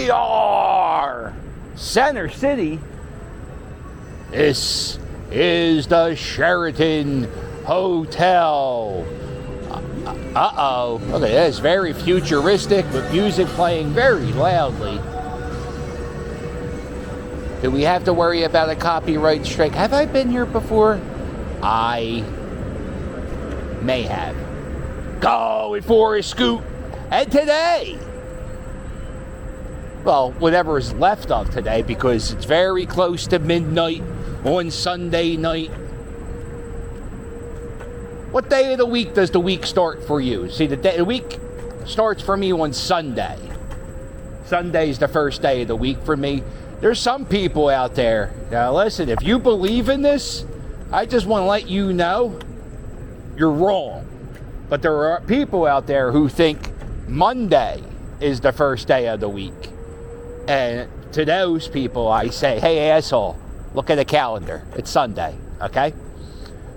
we are Center City. This is the Sheraton Hotel. Uh-oh. Look at this. Very futuristic with music playing very loudly. Do we have to worry about a copyright strike? Have I been here before? I may have. Going for a scoot. And today, well, whatever is left of today, because it's very close to midnight on Sunday night. What day of the week does the week start for you? See, the week starts for me on Sunday. Sunday's the first day of the week for me. There's some people out there. Now, listen, if you believe in this, I just want to let you know you're wrong. But there are people out there who think Monday is the first day of the week. And to those people, I say, hey, asshole, look at the calendar. It's Sunday, okay?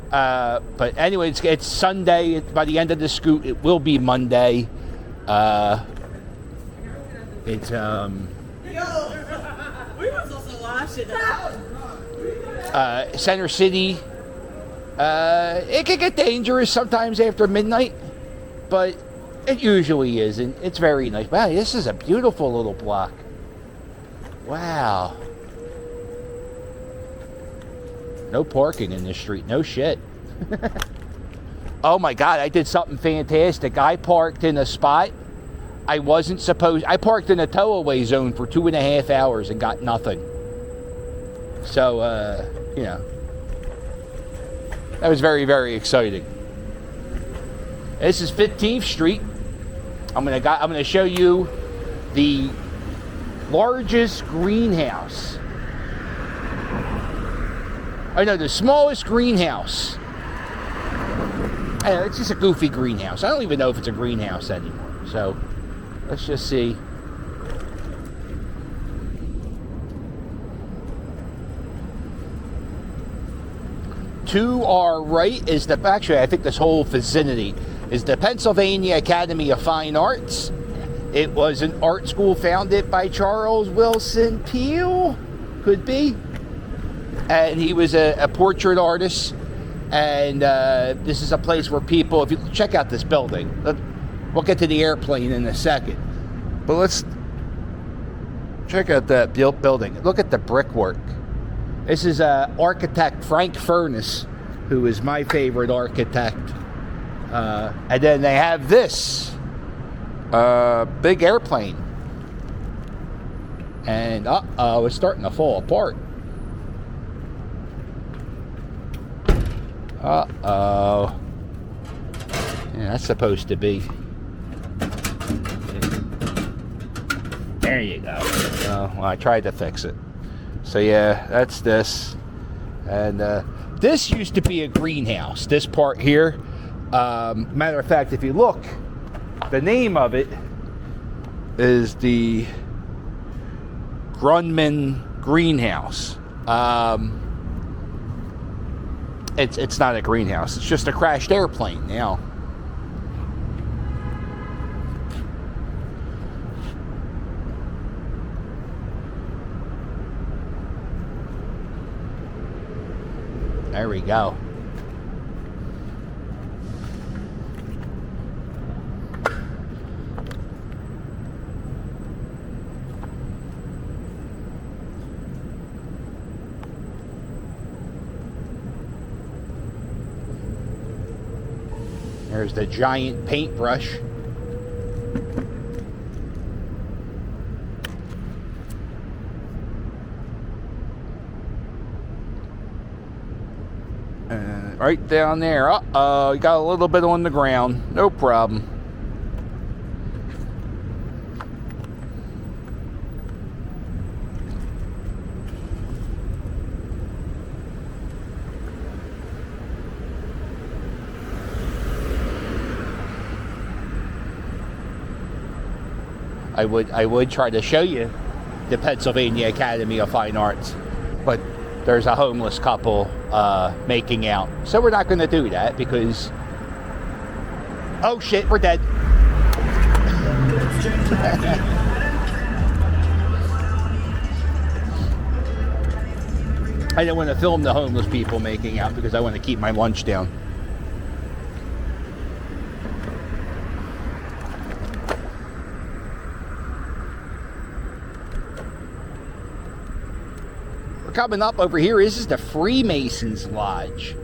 But anyway, it's Sunday. By the end of the scoot, it will be Monday. It's Center City. It can get dangerous sometimes after midnight, but it usually isn't. It's very nice. Wow, this is a beautiful little block. Wow. No parking in this street. No shit. Oh my God, I did something fantastic. I parked in a spot I wasn't supposed. I parked in a tow-away zone for 2.5 hours and got nothing. So, you know, that was very, very exciting. This is 15th Street. I'm gonna show you the largest greenhouse. I know, the smallest greenhouse. It's just a goofy greenhouse. I don't even know if it's a greenhouse anymore. So, let's just see. To our right is actually, I think this whole vicinity is the Pennsylvania Academy of Fine Arts. It was an art school founded by Charles Willson Peale, could be. And he was a portrait artist. And this is a place where people, if you check out this building, we'll get to the airplane in a second. But let's check out that building. Look at the brickwork. This is architect Frank Furness, who is my favorite architect. And then they have this big airplane. And it's starting to fall apart. Yeah, that's supposed to be. There you go. Well, I tried to fix it. So yeah, that's this. And this used to be a greenhouse. This part here. Matter of fact, if you look, the name of it is the Grumman Greenhouse. It's not a greenhouse. It's just a crashed airplane now. There we go. There's the giant paintbrush. Right down there. You got a little bit on the ground. No problem. I would try to show you the Pennsylvania Academy of Fine Arts, but there's a homeless couple making out. So we're not going to do that because... Oh shit, we're dead. I didn't want to film the homeless people making out because I want to keep my lunch down. We're coming up over here. This is the Freemasons Lodge.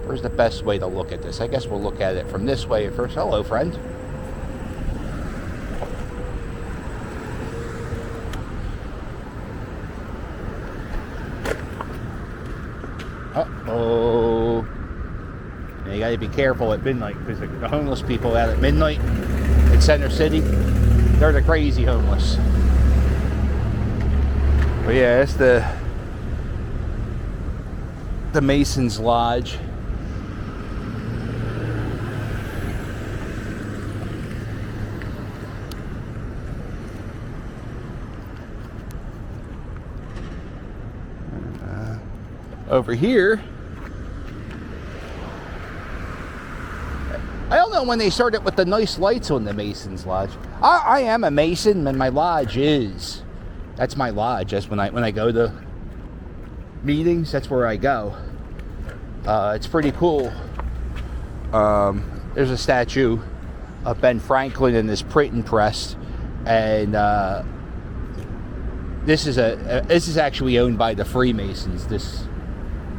Where's the best way to look at this? I guess we'll look at it from this way first. Hello, friend. Uh-oh. You gotta be careful at midnight, because the homeless people out at midnight in Center City, they're the crazy homeless. But yeah, it's the Masons Lodge. Over here, I don't know when they started with the nice lights on the Masons Lodge. I am a Mason, and my lodge is. That's my lodge. That's when I go to meetings. That's where I go. It's pretty cool. There's a statue of Ben Franklin in this printing press, and this is actually owned by the Freemasons. This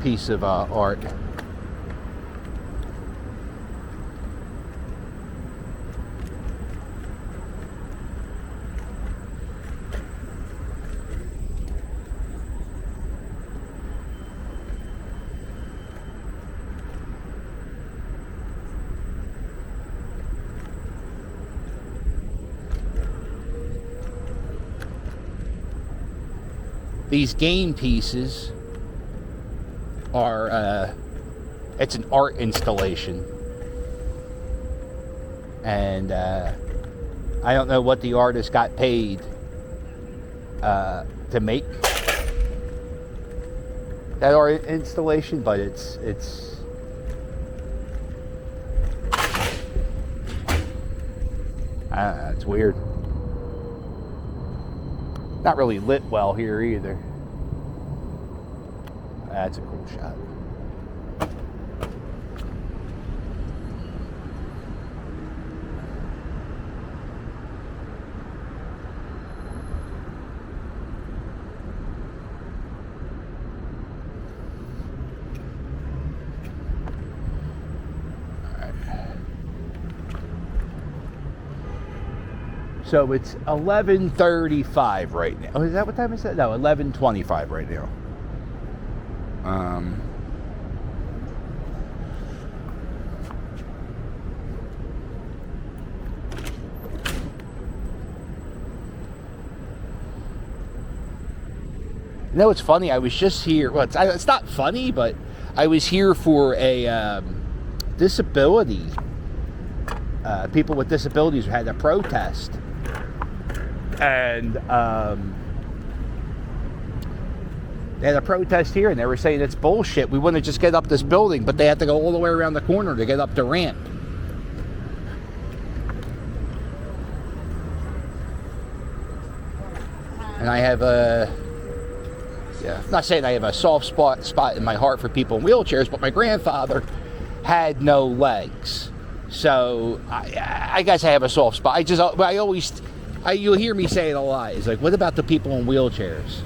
piece of art. These game pieces are it's an art installation, and I don't know what the artist got paid to make that art installation, but it's I don't know, it's weird. Not really lit well here either. That's a cool shot. So it's 11:35 right now. Oh, is that what time is that? No, 11:25 right now. You know, it's funny. I was just here. Well, it's not funny, but I was here for a disability. People with disabilities had a protest. And they had a protest here, and they were saying it's bullshit. We want to just get up this building, but they had to go all the way around the corner to get up the ramp. And I have I'm not saying I have a soft spot in my heart for people in wheelchairs, but my grandfather had no legs. So I guess I have a soft spot. You'll hear me say it a lot. It's like, what about the people in wheelchairs?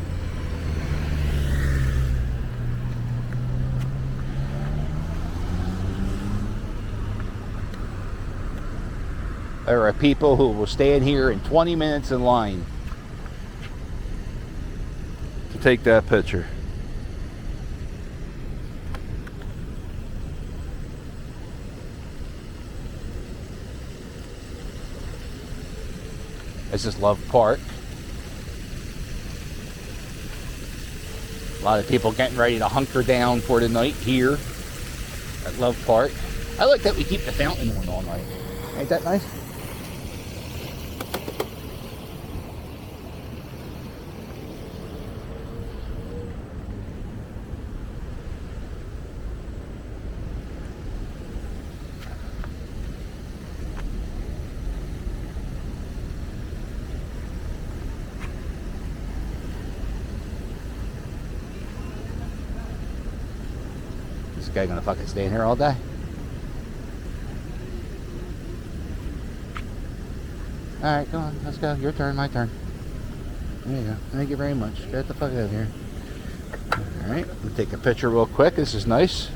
There are people who will stand here in 20 minutes in line to take that picture. This is Love Park. A lot of people getting ready to hunker down for the night here at Love Park. I like that we keep the fountain on all night. Ain't that nice? guy gonna fucking stand here all day? Alright, come on, let's go. Your turn, my turn. There you go. Thank you very much. Get the fuck out of here. Alright, we'll take a picture real quick. This is nice.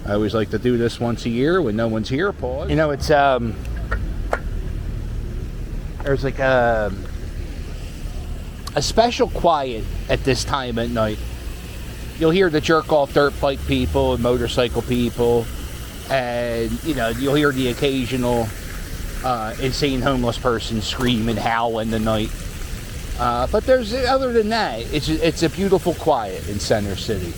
I always like to do this once a year when no one's here. Pause. You know, it's there's like a special quiet at this time at night. You'll hear the jerk-off dirt bike people and motorcycle people, and you know, you'll hear the occasional insane homeless person scream and howl in the night. But there's, other than that, it's a beautiful quiet in Center City.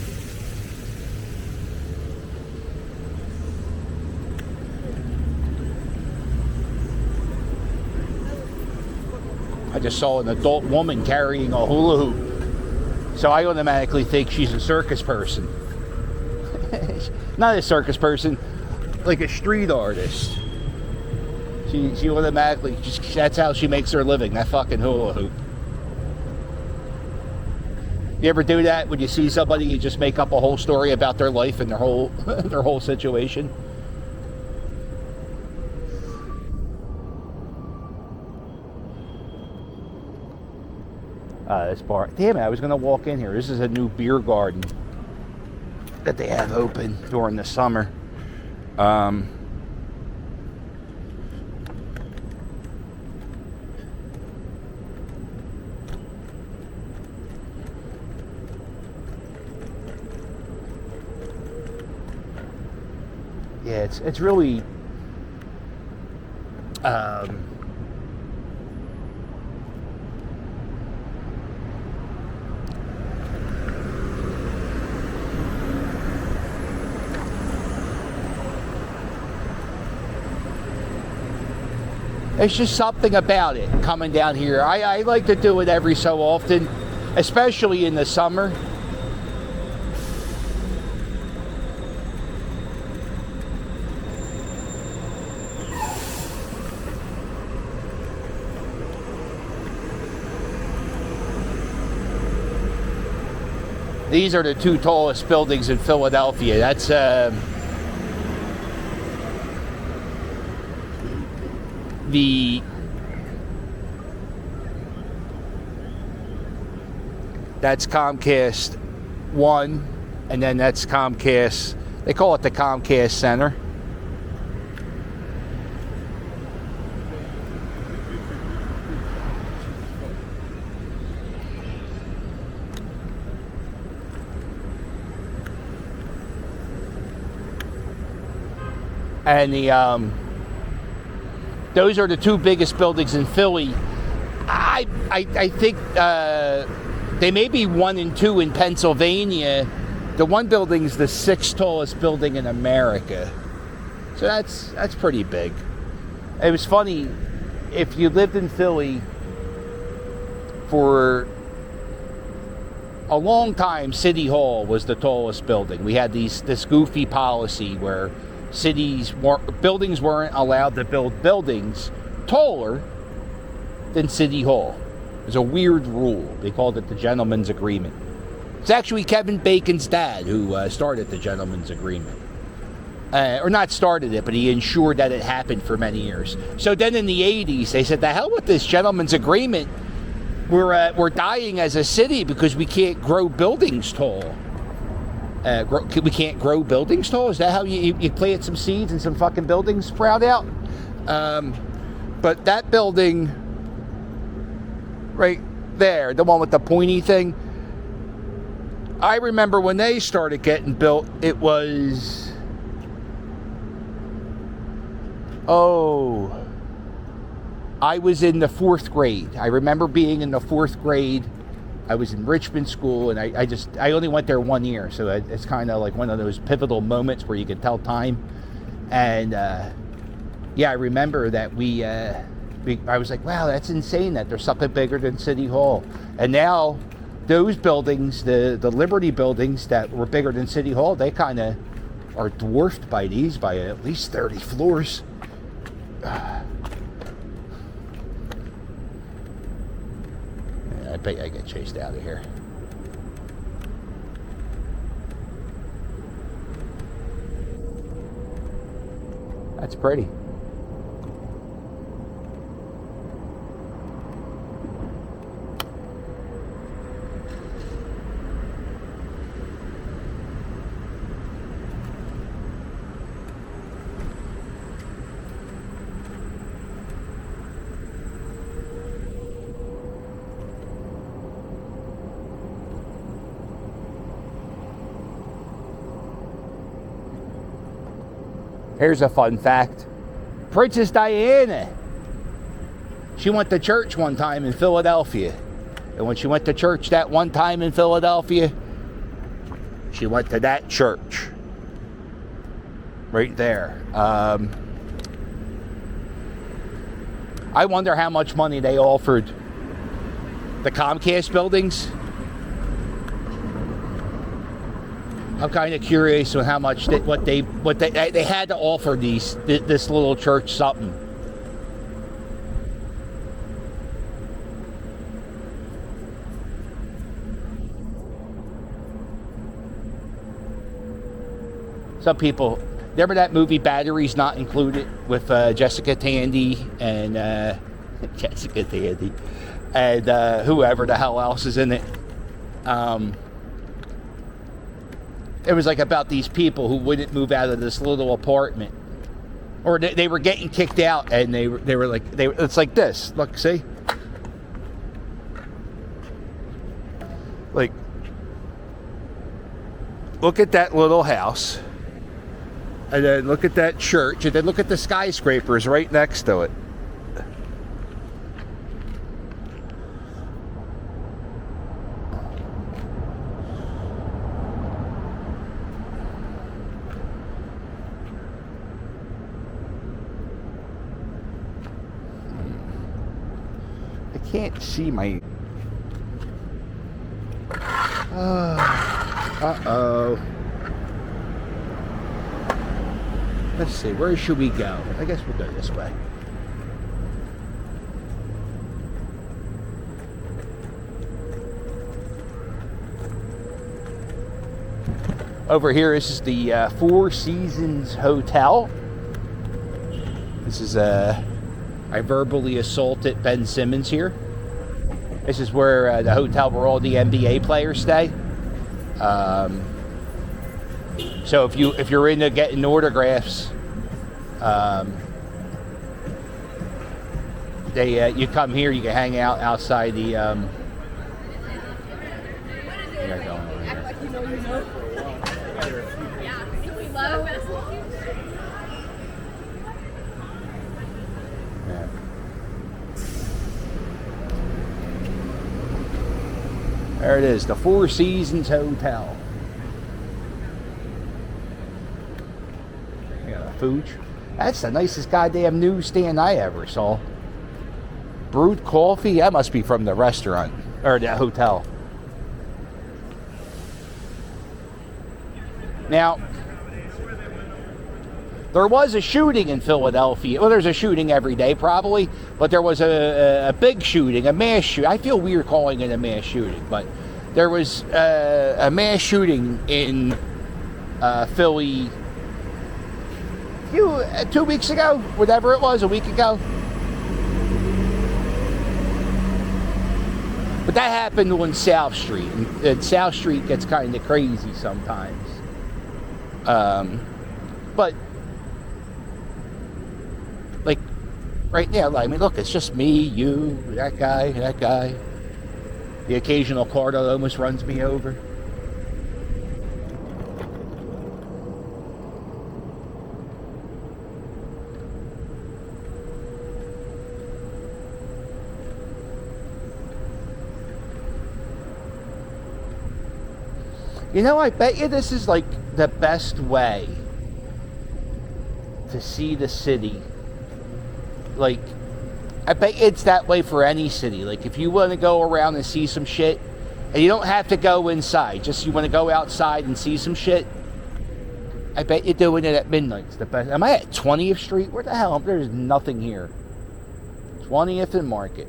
I just saw an adult woman carrying a hula hoop, so I automatically think she's a circus person. Not a circus person, like a street artist. She automatically, that's how she makes her living, that fucking hula hoop. You ever do that when you see somebody, you just make up a whole story about their life and their whole situation? This bar, damn it, I was gonna walk in here. This is a new beer garden that they have open during the summer. Yeah, it's really there's just something about it coming down here. I like to do it every so often, especially in the summer. These are the two tallest buildings in Philadelphia. That's that's Comcast 1, and then that's Comcast, they call it the Comcast Center. And those are the two biggest buildings in Philly. I think they may be 1 and 2 in Pennsylvania. The one building's the 6th tallest building in America. So that's pretty big. It was funny, if you lived in Philly for a long time, City Hall was the tallest building. We had this goofy policy where buildings weren't allowed to build buildings taller than City Hall. It was a weird rule. They called it the Gentleman's Agreement. It's actually Kevin Bacon's dad who started the Gentleman's Agreement. Or not started it, but he ensured that it happened for many years. So then in the 80s, they said, the hell with this Gentleman's Agreement. We're dying as a city because we can't grow buildings tall. We can't grow buildings tall? Is that how you plant some seeds and some fucking buildings sprout out? But that building right there, the one with the pointy thing, I remember when they started getting built, it was... I was in the 4th grade. I remember being in the 4th grade. I was in Richmond School, and I only went there 1 year, so it's kind of like one of those pivotal moments where you can tell time. And yeah, I remember that I was like, wow, that's insane that there's something bigger than City Hall. And now those buildings, the Liberty buildings that were bigger than City Hall, they kind of are dwarfed by these by at least 30 floors. I bet I get chased out of here. That's pretty. Here's a fun fact. Princess Diana, she went to church one time in Philadelphia. And when she went to church that one time in Philadelphia, she went to that church. Right there. I wonder how much money they offered the Comcast buildings. I'm kind of curious on how much what they had to offer this little church something. Some people remember that movie Batteries Not Included with Jessica Tandy and whoever the hell else is in it. It was like about these people who wouldn't move out of this little apartment, or they were getting kicked out, and they were like it's like this. Look, see, like look at that little house, and then look at that church, and then look at the skyscrapers right next to it. Can't see my uh-oh. Let's see, where should we go? I guess we'll go this way. Over here, this is the Four Seasons Hotel. This is I verbally assaulted Ben Simmons here. This is where the hotel where all the NBA players stay. So if you're into getting autographs, you come here. You can hang out outside the. There it is, the Four Seasons Hotel. We got a food. That's the nicest goddamn newsstand I ever saw. Brewed coffee? That must be from the restaurant, or the hotel. Now, there was a shooting in Philadelphia. Well, there's a shooting every day, probably. But there was a big shooting, a mass shooting. I feel weird calling it a mass shooting. But there was a mass shooting in Philly 2 weeks ago. Whatever it was, a week ago. But that happened on South Street. And South Street gets kind of crazy sometimes. But like right now, I mean, look, it's just me, you, that guy, the occasional car that almost runs me over. You know, I bet you this is like the best way to see the city. Like, I bet it's that way for any city. Like, if you want to go around and see some shit, and you don't have to go inside, just you want to go outside and see some shit, I bet you're doing it at midnight. It's the best. Am I at 20th Street? Where the hell? There's nothing here. 20th and Market.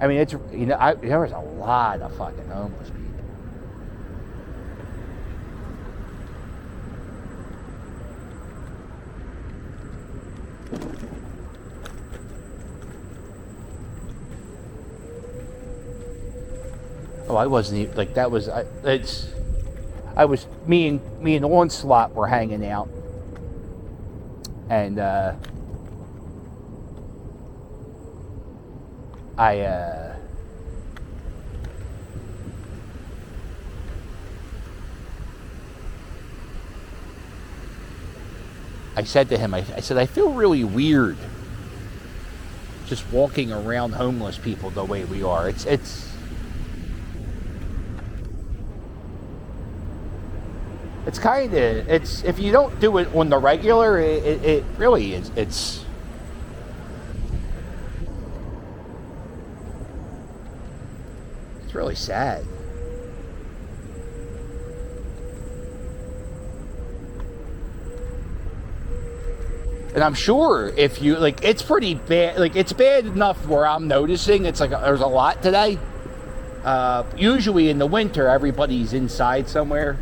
I mean, it's, you know, there was a lot of fucking homeless people. Oh, I wasn't even, like, that was, me and Onslaught were hanging out. And, I said to him, I said, I feel really weird just walking around homeless people the way we are. It's kind of, if you don't do it on the regular, it really is, it's really sad. And I'm sure if you, like, it's pretty bad, like, it's bad enough where I'm noticing it's like there's a lot today. Usually in the winter, everybody's inside somewhere.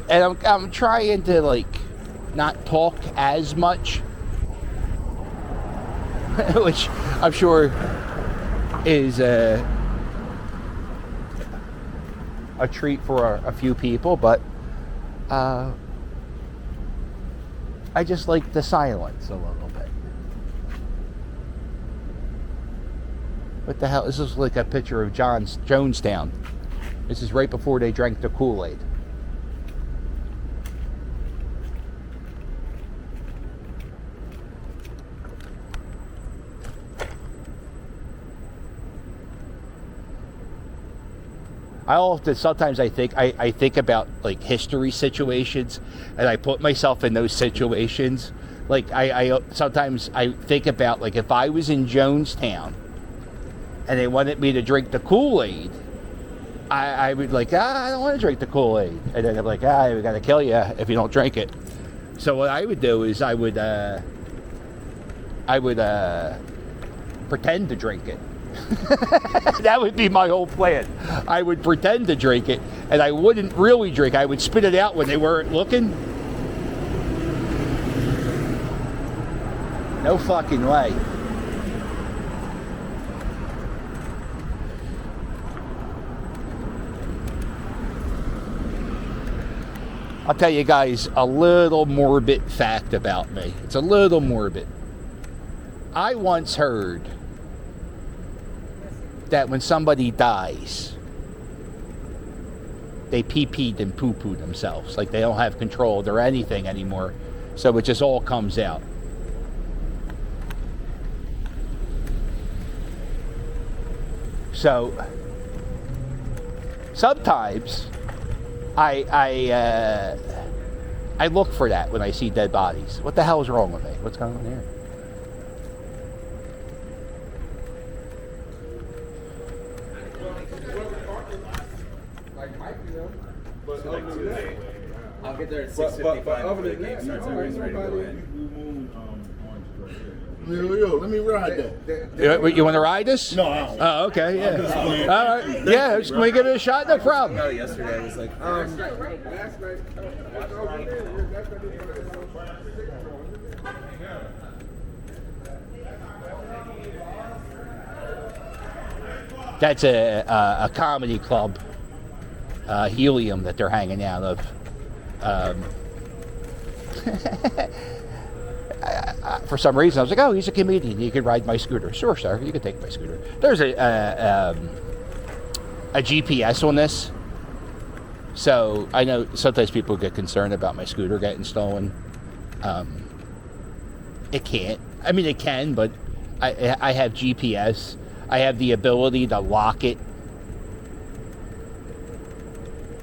And I'm trying to, like, not talk as much, which I'm sure is a treat for a few people, but I just like the silence a little bit. What the hell? This is like a picture of Jonestown. This is right before they drank the Kool-Aid. Sometimes I think about, like, history situations, and I put myself in those situations. Like, sometimes I think about, like, if I was in Jonestown and they wanted me to drink the Kool-Aid, I would, like, I don't want to drink the Kool-Aid. And then I'm like, we got to kill you if you don't drink it. So what I would do is I would pretend to drink it. That would be my whole plan. I would pretend to drink it, and I wouldn't really drink. I would spit it out when they weren't looking. No fucking way. I'll tell you guys a little morbid fact about me. It's a little morbid. I once heard that when somebody dies, they pee-peed and poo-pooed themselves. Like, they don't have control of their anything anymore. So it just all comes out. So sometimes I look for that when I see dead bodies. What the hell is wrong with me? What's going on here? I'll get there at 6:55 before the game starts. Everybody's ready to go in. Yo, let me ride that. You want to ride this? No, I don't. Oh, okay, yeah. All right, yeah. Can we give it a shot? No problem. No, yesterday I was like, That's a comedy club, Helium, that they're hanging out of. For some reason, I was like, oh, he's a comedian. You can ride my scooter. Sure, sir. You can take my scooter. There's a GPS on this. So I know sometimes people get concerned about my scooter getting stolen. It can't. I mean, it can, but I have GPS. I have the ability to lock it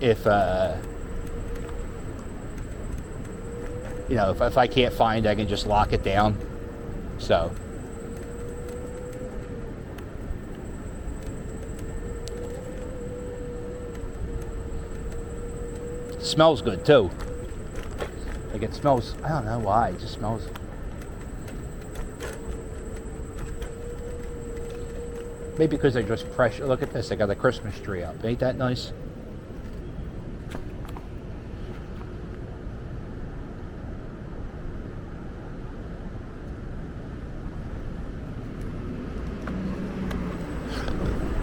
if if I can't find it, I can just lock it down. So it smells good too. Like, it smells, I don't know why, it just smells. Maybe because I just fresh. Look at this. I got a Christmas tree up. Ain't that nice?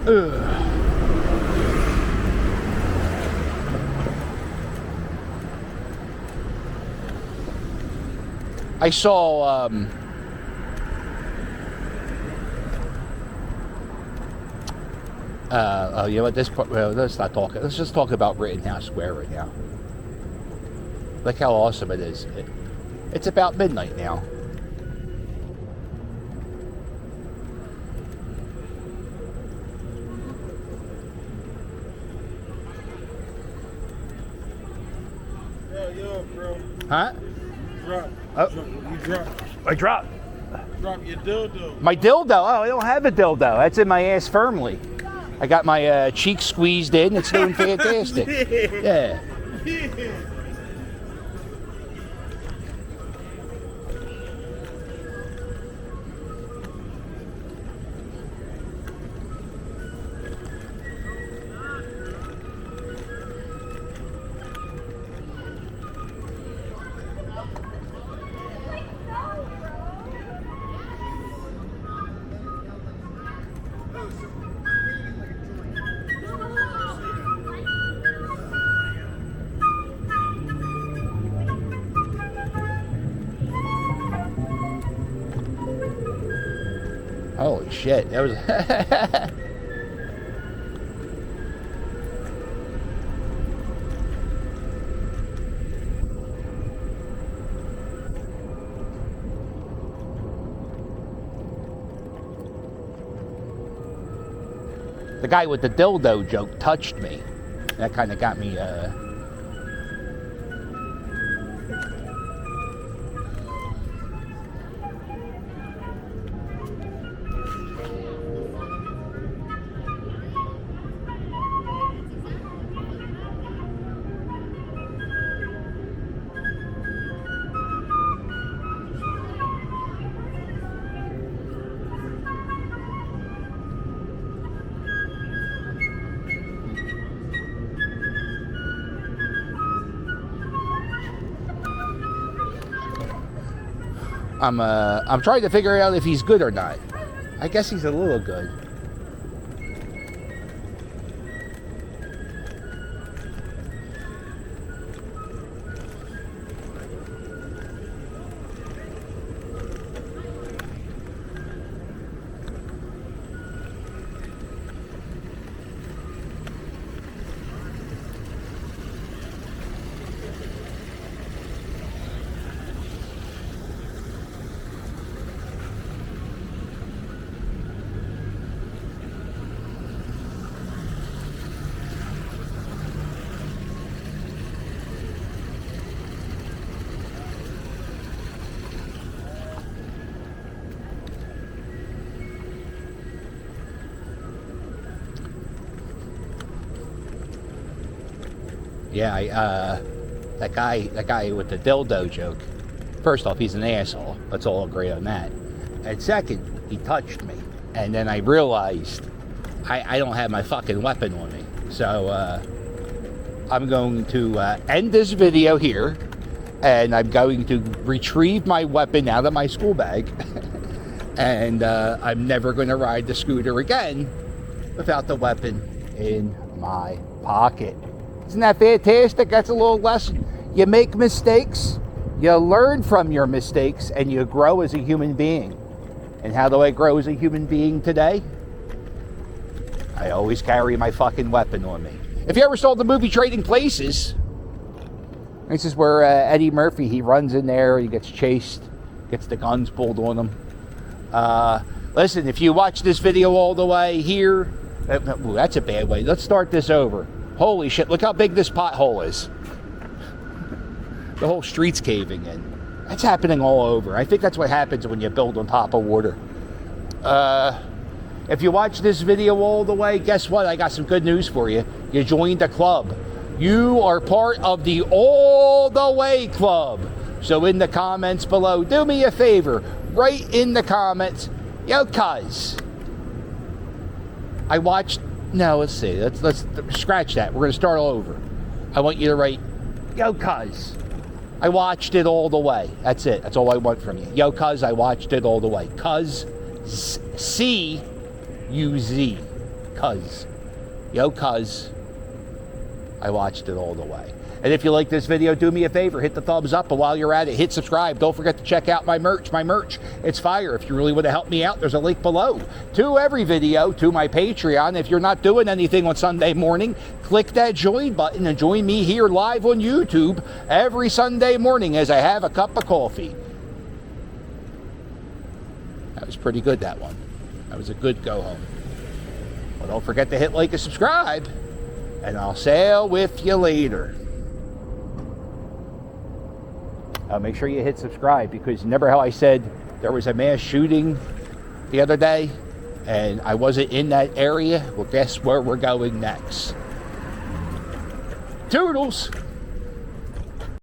Ugh. I saw you know what, this part, well, let's not talk. Let's just talk about Rittenhouse Square right now. Look how awesome it is. It's about midnight now. Yo, bro. Huh? Drop. Oh. You drop. I dropped. Drop your dildo. My dildo? Oh, I don't have a dildo. That's in my ass firmly. I got my cheek squeezed in. It's doing fantastic. Yeah. Holy shit, that was... The guy with the dildo joke touched me. That kind of got me, I'm trying to figure out if he's good or not. I guess he's a little good. Yeah, that guy with the dildo joke. First off, he's an asshole. Let's all agree on that. And second, he touched me. And then I realized I don't have my fucking weapon on me. So I'm going to end this video here. And I'm going to retrieve my weapon out of my school bag. And I'm never going to ride the scooter again without the weapon in my pocket. Isn't that fantastic? That's a little lesson. You make mistakes, you learn from your mistakes, and you grow as a human being. And how do I grow as a human being today? I always carry my fucking weapon on me. If you ever saw the movie Trading Places, this is where Eddie Murphy, he runs in there, he gets chased, gets the guns pulled on him. Listen, if you watch this video all the way here, ooh, that's a bad way. Let's start this over. Holy shit, look how big this pothole is. The whole street's caving in. That's happening all over. I think that's what happens when you build on top of water. If you watch this video all the way, guess what? I got some good news for you. You joined the club. You are part of the All the Way Club. So in the comments below, do me a favor. Write in the comments, yo, cuz, I watched. No, let's see. Let's scratch that. We're gonna start all over. I want you to write, yo, cuz. I watched it all the way. That's it. That's all I want from you. Yo, cuz, I watched it all the way. Cuz, C-U-Z. Cuz. Yo, cuz, I watched it all the way. And if you like this video, do me a favor, hit the thumbs up. But while you're at it, hit subscribe. Don't forget to check out my merch. My merch, it's fire. If you really want to help me out, there's a link below to every video, to my Patreon. If you're not doing anything on Sunday morning, click that join button and join me here live on YouTube every Sunday morning as I have a cup of coffee. That was pretty good, that one. That was a good go home. Well, don't forget to hit like and subscribe, and I'll sail with you later. Make sure you hit subscribe, because remember how I said there was a mass shooting the other day and I wasn't in that area? Well, guess where we're going next. Toodles!